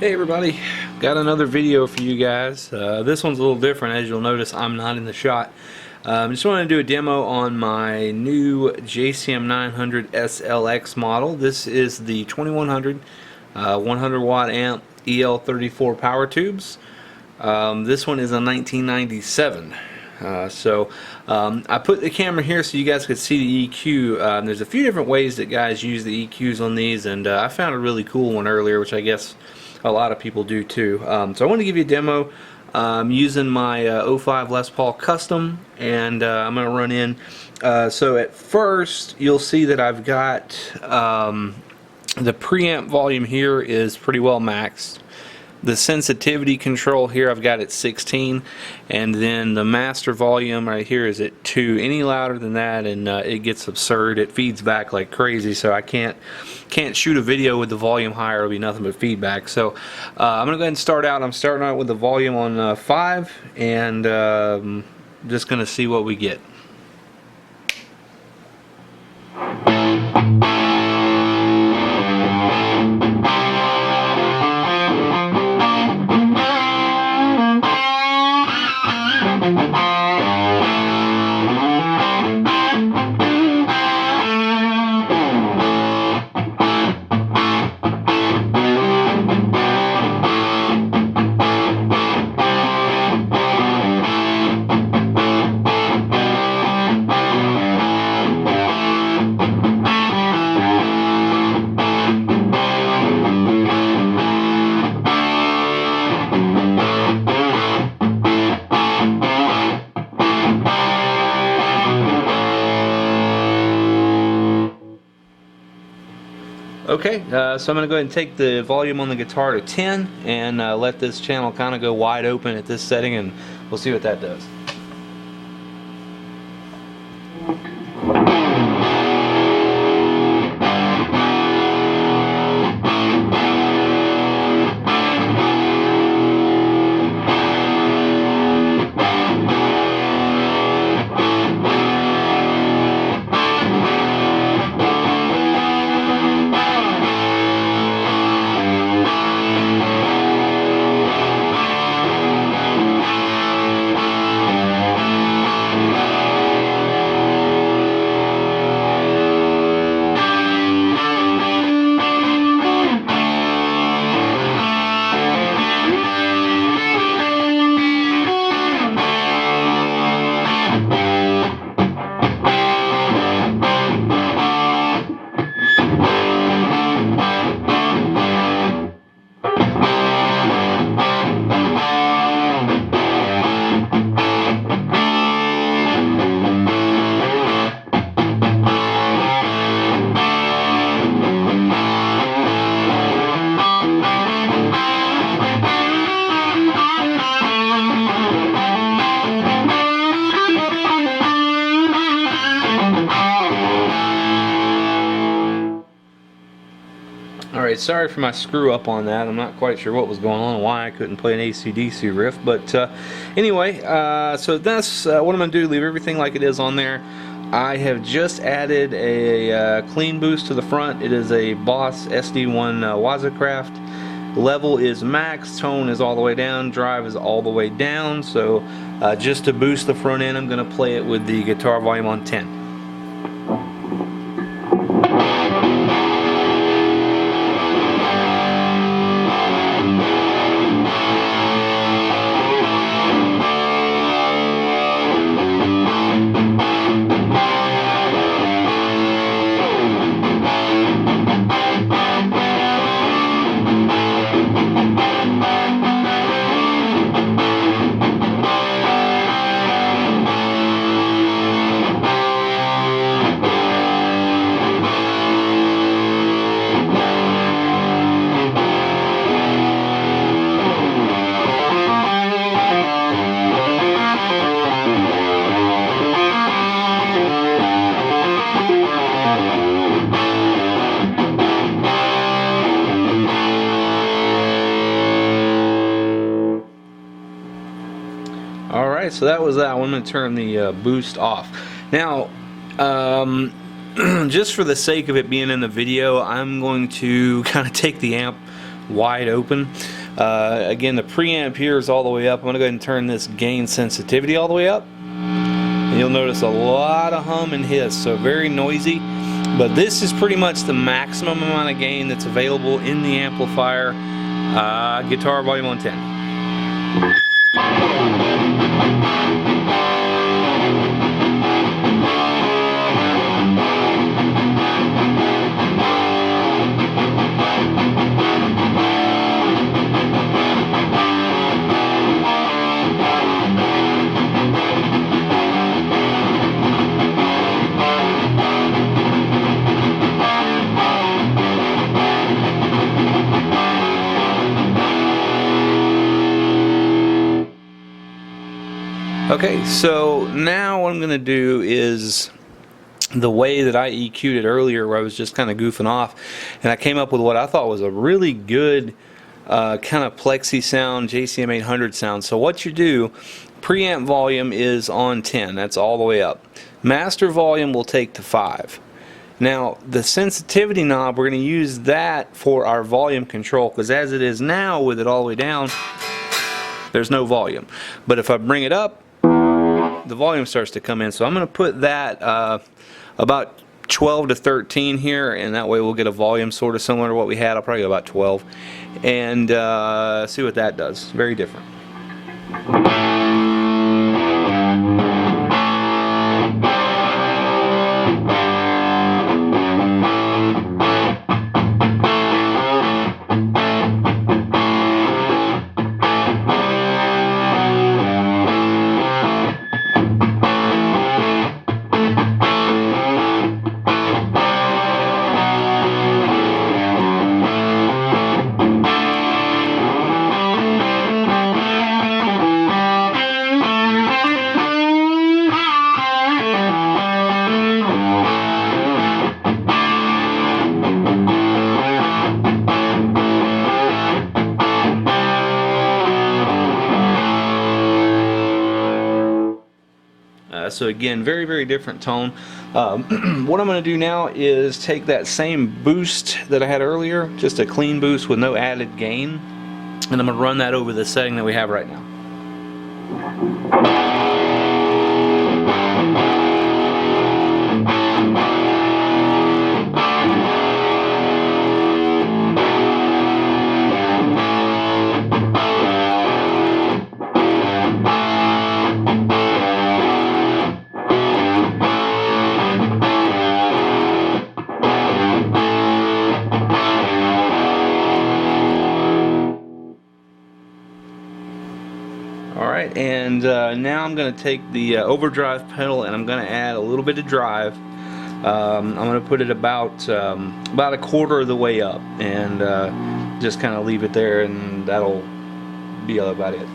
Hey everybody, got another video for you guys. This one's a little different. As you'll notice, I'm not in the shot. Just wanted to do a demo on my new JCM900 SL-X model. This is the 2100 100 watt amp EL34 power tubes. This one is a 1997. I put the camera here so you guys could see the EQ. There's a few different ways that guys use the EQs on these, and I found a really cool one earlier, which I guess a lot of people do too. So I want to give you a demo using my 05 Les Paul Custom, and I'm going to run in. So at first you'll see that I've got the preamp volume here is pretty well maxed. The sensitivity control here I've got at 16, and then the master volume right here is at 2. Any louder than that and it gets absurd. It feeds back like crazy, so I can't shoot a video with the volume higher. It'll be nothing but feedback. So I'm gonna go ahead and start out. I'm starting out with the volume on 5, and just gonna see what we get. Okay, so I'm going to go ahead and take the volume on the guitar to 10 and let this channel kind of go wide open at this setting, and we'll see what that does. Alright, sorry for my screw up on that. I'm not quite sure what was going on, why I couldn't play an AC/DC riff, but anyway, so that's what I'm going to do, leave everything like it is on there. I have just added a clean boost to the front. It is a Boss SD1 Wazacraft. Level is max, tone is all the way down, drive is all the way down, so just to boost the front end I'm going to play it with the guitar volume on 10. Alright, so that was that. I'm going to turn the boost off. Now, just for the sake of it being in the video, I'm going to kind of take the amp wide open. Again, the preamp here is all the way up. I'm going to go ahead and turn this gain sensitivity all the way up. And you'll notice a lot of hum and hiss, so very noisy. But this is pretty much the maximum amount of gain that's available in the amplifier. Guitar volume on 10. Okay, so now what I'm going to do is the way that I EQ'd it earlier, where I was just kind of goofing off, and I came up with what I thought was a really good kind of plexi sound, JCM900 sound. So what you do, preamp volume is on 10, that's all the way up. Master volume will take to 5. Now the sensitivity knob, we're going to use that for our volume control, because as it is now with it all the way down, there's no volume. But if I bring it up, the volume starts to come in. So I'm going to put that about 12 to 13 here, and that way we'll get a volume sort of similar to what we had. I'll probably go about 12 and see what that does. Very different. So again, very, very different tone. What I'm going to do now is take that same boost that I had earlier, just a clean boost with no added gain, and I'm going to run that over the setting that we have right now. Alright, and now I'm going to take the overdrive pedal and I'm going to add a little bit of drive. I'm going to put it about a quarter of the way up, and just kind of leave it there, and that'll be about it.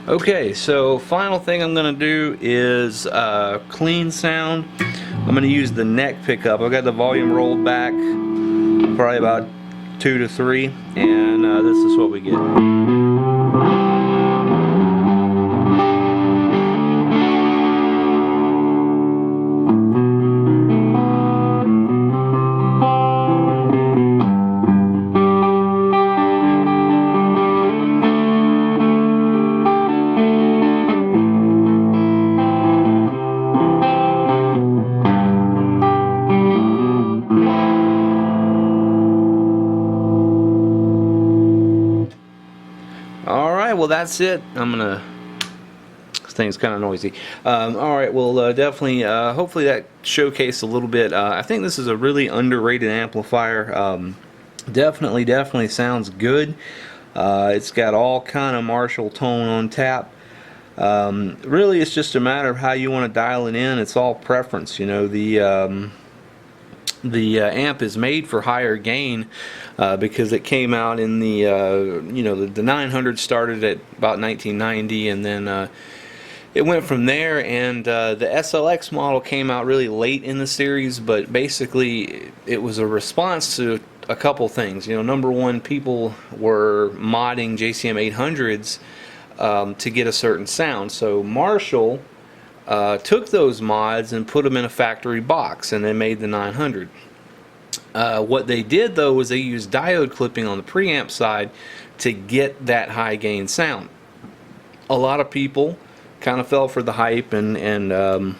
Okay, so final thing I'm going to do is clean sound. I'm going to use the neck pickup. I've got the volume rolled back probably about 2 to 3, and this is what we get. Well, that's it. I'm gonna thing's kind of noisy. Alright, well definitely, hopefully that showcased a little bit. I think this is a really underrated amplifier. Definitely sounds good. It's got all kind of Marshall tone on tap. Really, it's just a matter of how you want to dial it in. It's all preference. You know, the amp is made for higher gain because it came out in the you know, the 900 started at about 1990, and then it went from there, and the SL-X model came out really late in the series, but basically it was a response to a couple things. You know, number one, people were modding JCM900s to get a certain sound, so Marshall took those mods and put them in a factory box, and they made the 900. What they did though was they used diode clipping on the preamp side to get that high gain sound. A lot of people kind of fell for the hype and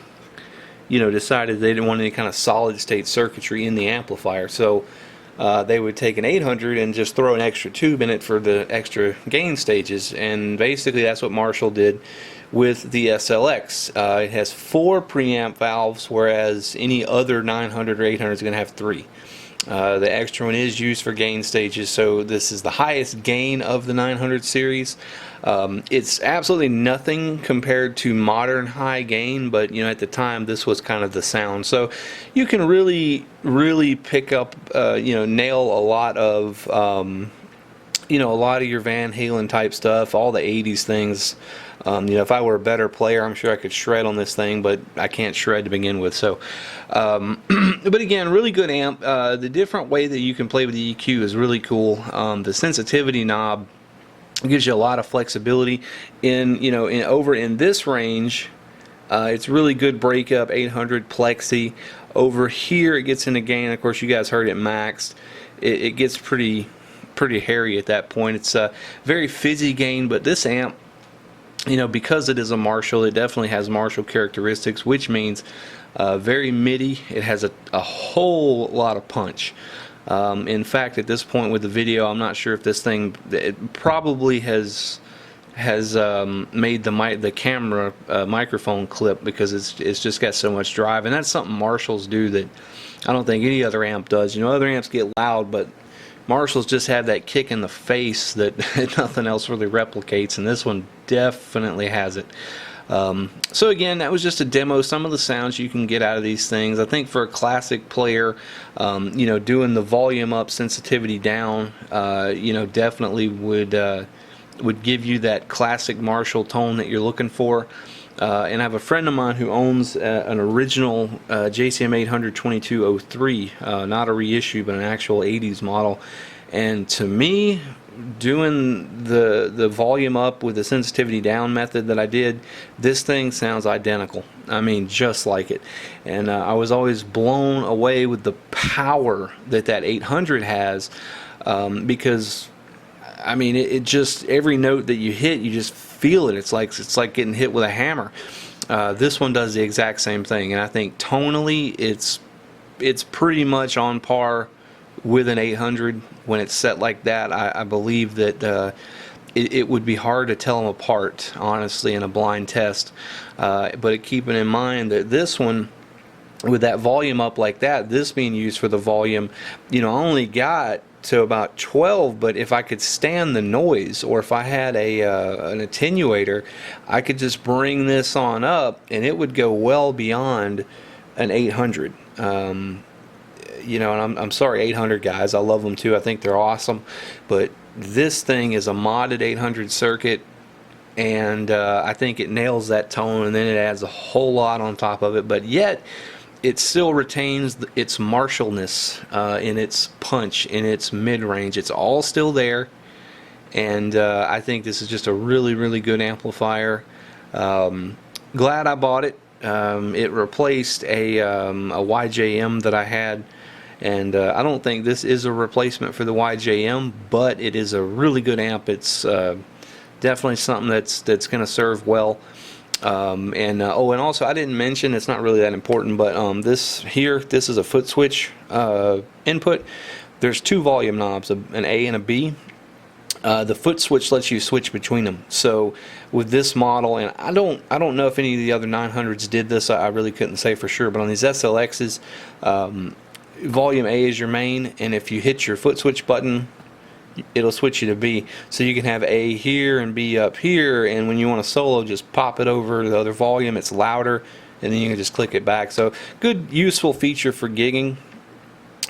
you know, decided they didn't want any kind of solid state circuitry in the amplifier, so they would take an 800 and just throw an extra tube in it for the extra gain stages, and basically that's what Marshall did with the SL-X. It has 4 preamp valves, whereas any other 900 or 800 is going to have 3. The extra one is used for gain stages, so this is the highest gain of the 900 series. It's absolutely nothing compared to modern high gain, but you know, at the time this was kind of the sound. So you can really pick up, you know, nail a lot of you know, a lot of your Van Halen type stuff, all the 80s things. You know, if I were a better player, I'm sure I could shred on this thing, but I can't shred to begin with. So, but again, really good amp. The different way that you can play with the EQ is really cool. The sensitivity knob gives you a lot of flexibility. You know, over in this range, it's really good breakup, 800 plexi. Over here, it gets into gain. Of course, you guys heard it maxed. It gets pretty hairy at that point. It's a very fizzy gain, but this amp, you know, because it is a Marshall, it definitely has Marshall characteristics, which means very MIDI. It has a whole lot of punch. In fact, at this point with the video, I'm not sure if this thing, it probably has made the camera microphone clip, because it's just got so much drive, and that's something Marshalls do that I don't think any other amp does. You know, other amps get loud, but Marshalls just have that kick in the face that nothing else really replicates, and this one definitely has it. So again, that was just a demo. Some of the sounds you can get out of these things. I think for a classic player, you know, doing the volume up, sensitivity down, you know, definitely would give you that classic Marshall tone that you're looking for. And I have a friend of mine who owns an original JCM900 2203, not a reissue, but an actual 80s model. And to me, doing the volume up with the sensitivity down method that I did, this thing sounds identical. I mean, just like it. And I was always blown away with the power that 800 has, because I mean, it just, every note that you hit, you just feel it. It's like getting hit with a hammer. This one does the exact same thing, and I think tonally it's pretty much on par with an 800 when it's set like that. I believe that it would be hard to tell them apart, honestly, in a blind test. But keeping in mind that this one, with that volume up like that, this being used for the volume, you know, I only got to about 12, but if I could stand the noise, or if I had an attenuator, I could just bring this on up and it would go well beyond an 800. You know, and I'm sorry, 800 guys, I love them too, I think they're awesome, but this thing is a modded 800 circuit, and I think it nails that tone, and then it adds a whole lot on top of it, but yet it still retains its Marshallness in its punch, in its mid-range. It's all still there, and I think this is just a really good amplifier. Glad I bought it. It replaced a YJM that I had, and I don't think this is a replacement for the YJM, but it is a really good amp. It's definitely something that's going to serve well. Oh, and also I didn't mention, it's not really that important, but this is a Footswitch input. There's 2 volume knobs, an A and a B. The Footswitch lets you switch between them. So with this model, and I don't know if any of the other 900s did this. I really couldn't say for sure. But on these SL-X's, volume A is your main, and if you hit your Footswitch button, it'll switch you to B. So you can have A here and B up here, and when you want to solo, just pop it over to the other volume. It's louder, and then you can just click it back. So good, useful feature for gigging.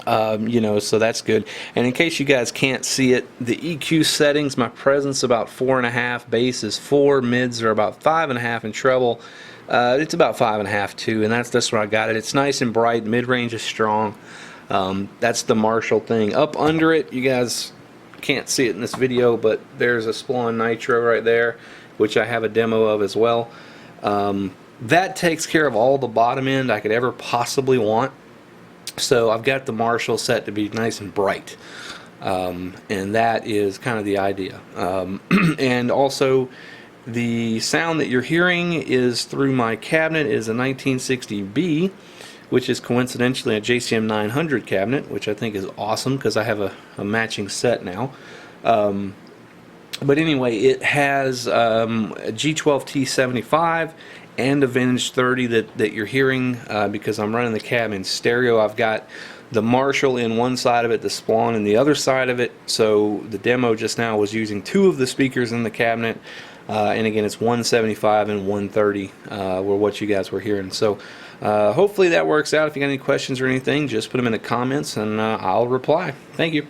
You know, so that's good. And in case you guys can't see it, the EQ settings, my presence about 4.5, bass is 4, mids are about 5.5, and treble it's about 5.5 too, and that's where I got it. It's nice and bright, mid-range is strong. That's the Marshall thing. Up under it, you guys can't see it in this video, but there's a Splon Nitro right there, which I have a demo of as well. That takes care of all the bottom end I could ever possibly want. So I've got the Marshall set to be nice and bright, and that is kind of the idea. And also, the sound that you're hearing is through my cabinet is a 1960B, which is coincidentally a JCM900 cabinet, which I think is awesome because I have a matching set now. But anyway, it has a G12T75 and a Vintage 30 that you're hearing because I'm running the cab in stereo. I've got the Marshall in one side of it, the Splon in the other side of it. So the demo just now was using 2 of the speakers in the cabinet. And again, it's 175 and 130 were what you guys were hearing. So hopefully that works out. If you got any questions or anything, just put them in the comments and I'll reply. Thank you.